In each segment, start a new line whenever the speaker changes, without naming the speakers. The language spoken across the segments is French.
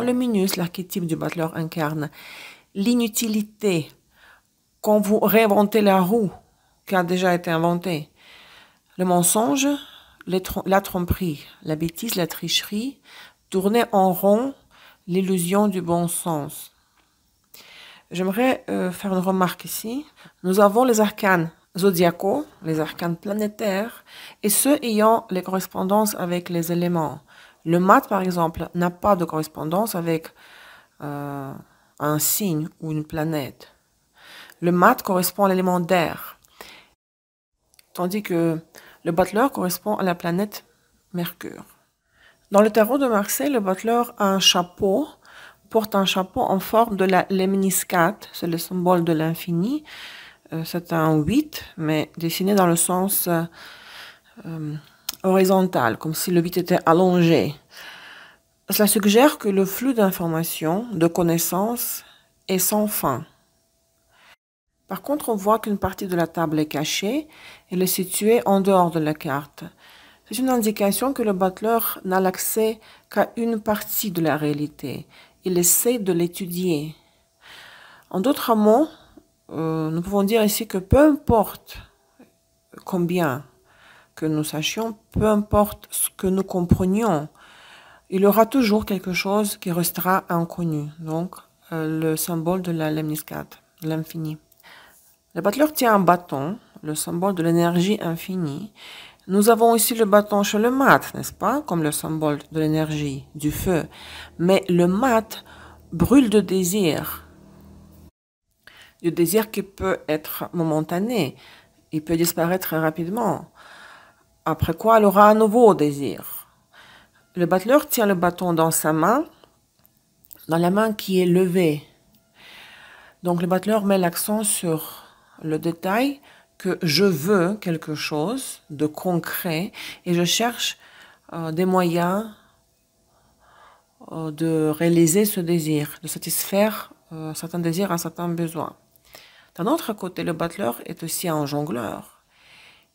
lumineuse, l'archétype du battleur incarne l'inutilité. Quand vous réinventez la roue qui a déjà été inventée, le mensonge, la tromperie, la bêtise, la tricherie, tourner en rond, l'illusion du bon sens. J'aimerais faire une remarque ici. Nous avons les arcanes zodiacaux, les arcanes planétaires, et ceux ayant les correspondances avec les éléments. Le mat, par exemple, n'a pas de correspondance avec un signe ou une planète. Le mat correspond à l'élément d'air, tandis que le battleur correspond à la planète Mercure. Dans le tarot de Marseille, le battleur a un chapeau, porte un chapeau en forme de la lemniscate, c'est le symbole de l'infini. C'est un 8, mais dessiné dans le sens horizontal, comme si le 8 était allongé. Cela suggère que le flux d'informations, de connaissances, est sans fin. Par contre, on voit qu'une partie de la table est cachée, elle est située en dehors de la carte. C'est une indication que le battleur n'a l'accès qu'à une partie de la réalité. Il essaie de l'étudier. En d'autres mots, nous pouvons dire ici que peu importe combien que nous sachions, peu importe ce que nous comprenions, il y aura toujours quelque chose qui restera inconnu. Donc, le symbole de la lemniscate, l'infini. Le battleur tient un bâton, le symbole de l'énergie infinie. Nous avons ici le bâton chez le mat, n'est-ce pas, comme le symbole de l'énergie, du feu. Mais le mat brûle de désir. Du désir qui peut être momentané. Il peut disparaître très rapidement. Après quoi, elle aura un nouveau désir. Le battleur tient le bâton dans sa main, dans la main qui est levée. Donc le battleur met l'accent sur le détail que je veux quelque chose de concret et je cherche des moyens de réaliser ce désir, de satisfaire certains désirs, un certain besoin. D'un autre côté, le battleur est aussi un jongleur.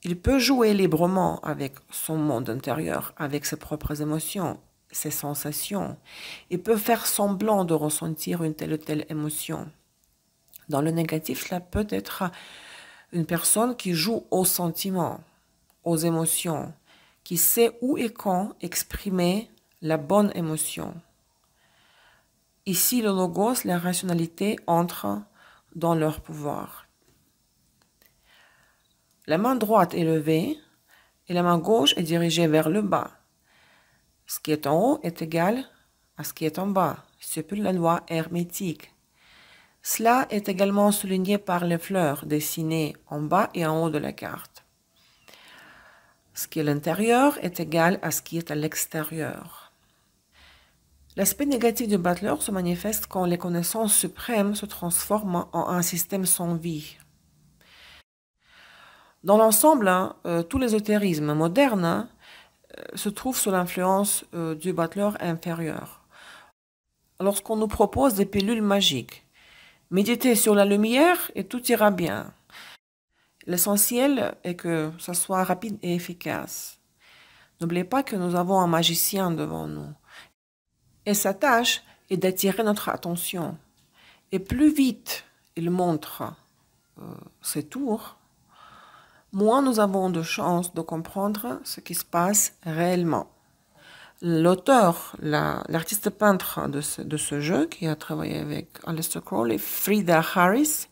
Il peut jouer librement avec son monde intérieur, avec ses propres émotions, ses sensations. Il peut faire semblant de ressentir une telle ou telle émotion. Dans le négatif, cela peut être une personne qui joue aux sentiments, aux émotions, qui sait où et quand exprimer la bonne émotion. Ici, le logos, la rationalité entrent dans leur pouvoir. La main droite est levée et la main gauche est dirigée vers le bas. Ce qui est en haut est égal à ce qui est en bas. C'est la loi hermétique. Cela est également souligné par les fleurs dessinées en bas et en haut de la carte. Ce qui est à l'intérieur est égal à ce qui est à l'extérieur. L'aspect négatif du battleur se manifeste quand les connaissances suprêmes se transforment en un système sans vie. Dans l'ensemble, tout l'ésotérisme moderne se trouve sous l'influence du battleur inférieur. Lorsqu'on nous propose des pilules magiques, méditez sur la lumière et tout ira bien. L'essentiel est que ça soit rapide et efficace. N'oubliez pas que nous avons un magicien devant nous. Et sa tâche est d'attirer notre attention. Et plus vite il montre ses tours, moins nous avons de chances de comprendre ce qui se passe réellement. L'auteur, l'artiste peintre de ce jeu, qui a travaillé avec Aleister Crowley, Frieda Harris,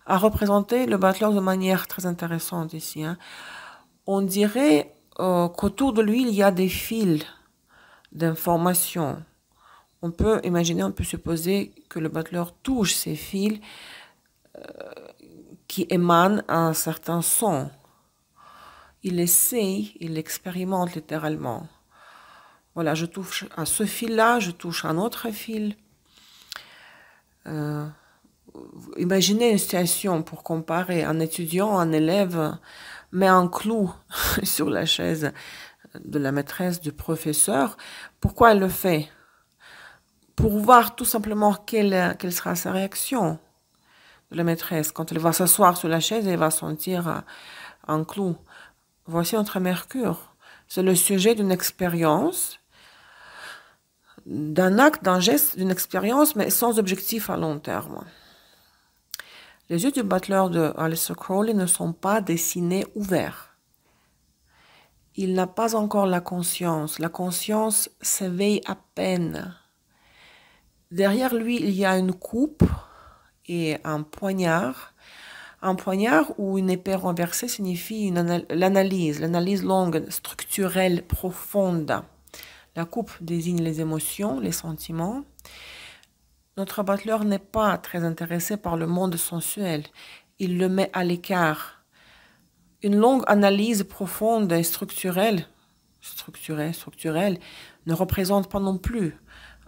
a représenté le battleur de manière très intéressante ici. On dirait qu'autour de lui, il y a des fils d'informations. On peut imaginer, on peut supposer que le battleur touche ces fils qui émanent un certain son. Il essaye, il expérimente littéralement. Voilà, je touche à ce fil-là, je touche à un autre fil. Imaginez une situation pour comparer. Un étudiant, un élève met un clou sur la chaise de la maîtresse, du professeur. Pourquoi elle le fait? Pour voir tout simplement quelle sera sa réaction de la maîtresse. Quand elle va s'asseoir sur la chaise, elle va sentir un clou. Voici notre Mercure. C'est le sujet d'une expérience d'un acte, d'un geste, d'une expérience, mais sans objectif à long terme. Les yeux du battleur de Aleister Crowley ne sont pas dessinés ouverts. Il n'a pas encore la conscience. La conscience s'éveille à peine. Derrière lui, il y a une coupe et un poignard. Un poignard ou une épée renversée signifie l'analyse longue, structurelle, profonde. La coupe désigne les émotions, les sentiments. Notre battleur n'est pas très intéressé par le monde sensuel. Il le met à l'écart. Une longue analyse profonde et structurelle ne représente pas non plus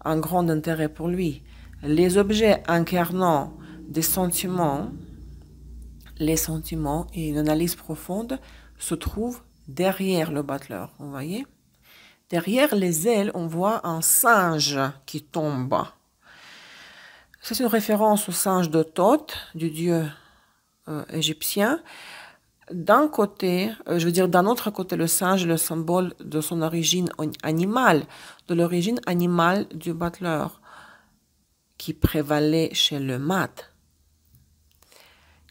un grand intérêt pour lui. Les objets incarnant des sentiments, les sentiments et une analyse profonde se trouvent derrière le battleur, vous voyez? Derrière les ailes, on voit un singe qui tombe. C'est une référence au singe de Thoth, du dieu égyptien. D'un côté, d'un autre côté, le singe est le symbole de son origine animale, de l'origine animale du battleur, qui prévalait chez le mat.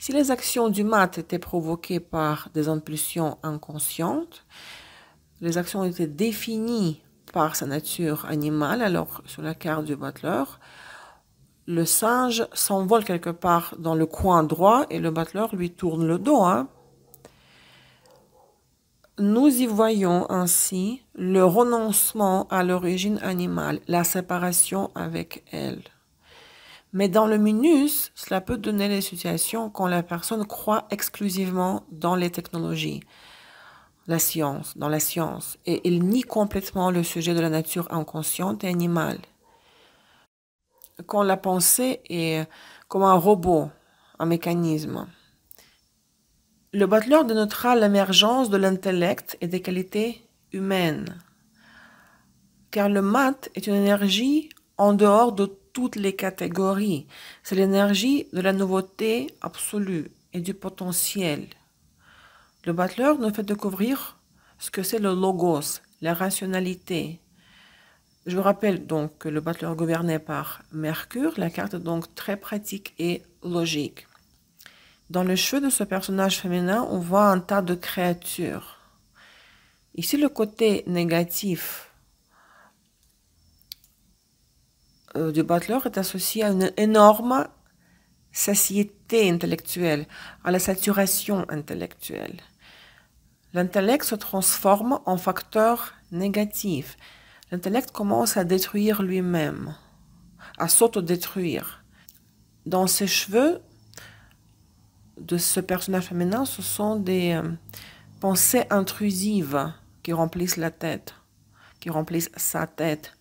Si les actions du mat étaient provoquées par des impulsions inconscientes, les actions étaient définies par sa nature animale, alors sur la carte du battleur, le singe s'envole quelque part dans le coin droit et le battleur lui tourne le dos. Nous y voyons ainsi le renoncement à l'origine animale, la séparation avec elle. Mais dans le minus, cela peut donner des situations quand la personne croit exclusivement dans les technologies, dans la science, et il nie complètement le sujet de la nature inconsciente et animale. Quand la pensée est comme un robot, un mécanisme. Le battleur dénotera l'émergence de l'intellect et des qualités humaines. Car le mat est une énergie en dehors de toutes les catégories. C'est l'énergie de la nouveauté absolue et du potentiel. Le battleur nous fait découvrir ce que c'est le logos, la rationalité. Je vous rappelle donc que le battleur est gouverné par Mercure, la carte est donc très pratique et logique. Dans les cheveux de ce personnage féminin, on voit un tas de créatures. Ici, le côté négatif du battleur est associé à une énorme satiété intellectuelle, à la saturation intellectuelle. L'intellect se transforme en facteur négatif. L'intellect commence à détruire lui-même, à s'autodétruire. Dans ses cheveux de ce personnage féminin, ce sont des pensées intrusives qui remplissent la tête, qui remplissent sa tête.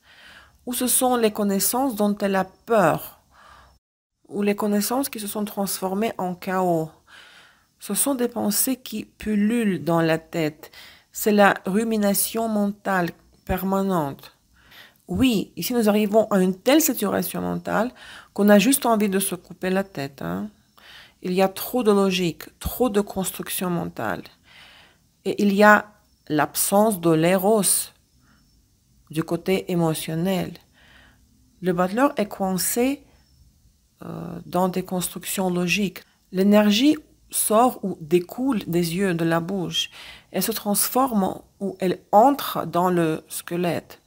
Ou ce sont les connaissances dont elle a peur, ou les connaissances qui se sont transformées en chaos. Ce sont des pensées qui pullulent dans la tête. C'est la rumination mentale permanente. Oui, ici nous arrivons à une telle saturation mentale qu'on a juste envie de se couper la tête. Il y a trop de logique, trop de construction mentale. Et il y a l'absence de l'éros, du côté émotionnel. Le battleur est coincé dans des constructions logiques. L'énergie sort ou découle des yeux, de la bouche. Elle se transforme ou elle entre dans le squelette.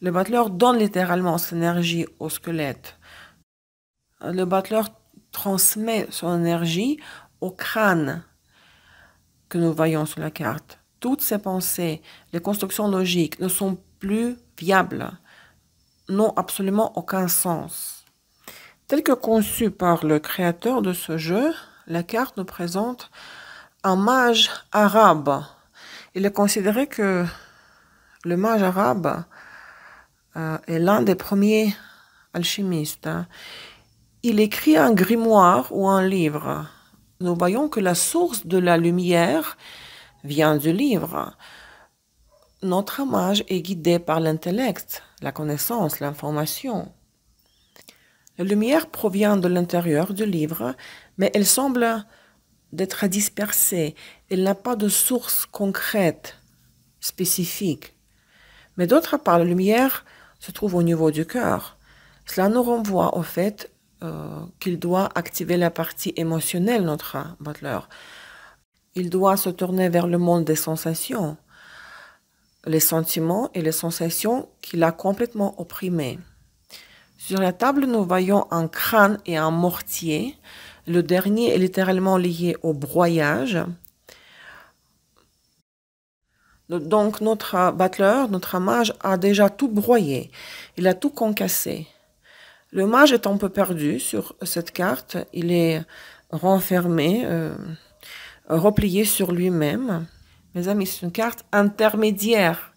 Le battleur donne littéralement son énergie au squelette. Le battleur transmet son énergie au crâne que nous voyons sur la carte. Toutes ces pensées, les constructions logiques ne sont plus viables, n'ont absolument aucun sens. Tel que conçu par le créateur de ce jeu, la carte nous présente un mage arabe. Il est considéré que le mage arabe est l'un des premiers alchimistes. Il écrit un grimoire ou un livre. Nous voyons que la source de la lumière vient du livre. Notre mage est guidé par l'intellect, la connaissance, l'information. La lumière provient de l'intérieur du livre, mais elle semble d'être dispersée. Elle n'a pas de source concrète, spécifique. Mais d'autre part, la lumière se trouve au niveau du cœur. Cela nous renvoie au fait qu'il doit activer la partie émotionnelle, notre Butler. Il doit se tourner vers le monde des sensations, les sentiments et les sensations qu'il a complètement opprimés. Sur la table, nous voyons un crâne et un mortier. Le dernier est littéralement lié au broyage. Donc notre Butler, notre mage, a déjà tout broyé. Il a tout concassé. Le mage est un peu perdu sur cette carte. Il est renfermé, replié sur lui-même. Mes amis, c'est une carte intermédiaire.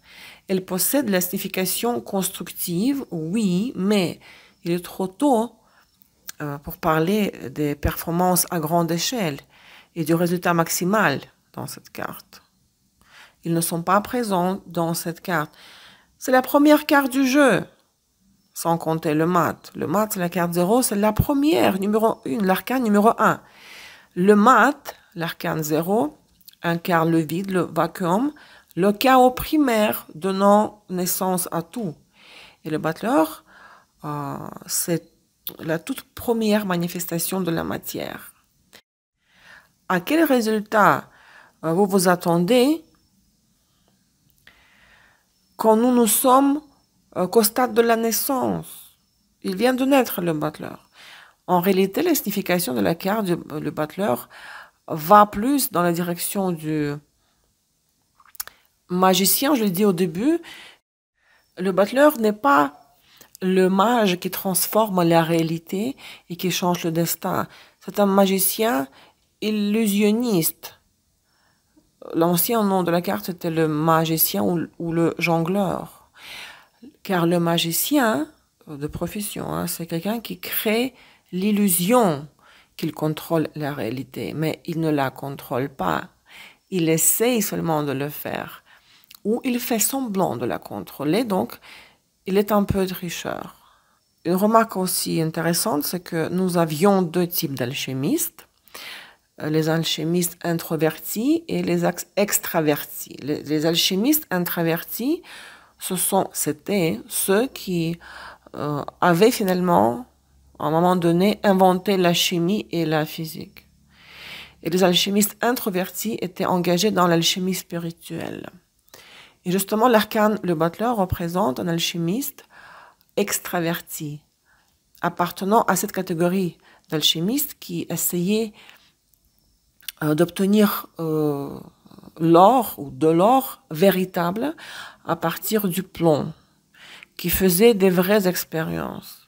Elle possède la signification constructive, oui, mais il est trop tôt pour parler des performances à grande échelle et du résultat maximal dans cette carte. Ils ne sont pas présents dans cette carte. C'est la première carte du jeu, sans compter le mat. Le mat, c'est la carte 0, c'est la première, numéro 1, l'arcane numéro 1. Le mat, l'arcane 0, incarne le vide, le vacuum, le chaos primaire donnant naissance à tout. Et le Butler, c'est la toute première manifestation de la matière. À quel résultat vous vous attendez quand nous nous sommes qu'au stade de la naissance? Il vient de naître, le Butler. En réalité, la signification de la carte, le Butler, va plus dans la direction du magicien. Je l'ai dit au début, le Butler n'est pas le mage qui transforme la réalité et qui change le destin. C'est un magicien illusionniste. L'ancien nom de la carte était le magicien ou le jongleur. Car le magicien, de profession, c'est quelqu'un qui crée l'illusion qu'il contrôle la réalité, mais il ne la contrôle pas. Il essaye seulement de le faire, ou il fait semblant de la contrôler, donc il est un peu tricheur. Une remarque aussi intéressante, c'est que nous avions deux types d'alchimistes, les alchimistes introvertis et les extravertis. Les alchimistes introvertis, c'était ceux qui avaient finalement, à un moment donné, inventé la chimie et la physique. Et les alchimistes introvertis étaient engagés dans l'alchimie spirituelle. Et justement, l'arcane, le Butler, représente un alchimiste extraverti, appartenant à cette catégorie d'alchimistes qui essayaient d'obtenir l'or ou de l'or véritable à partir du plomb, qui faisait des vraies expériences.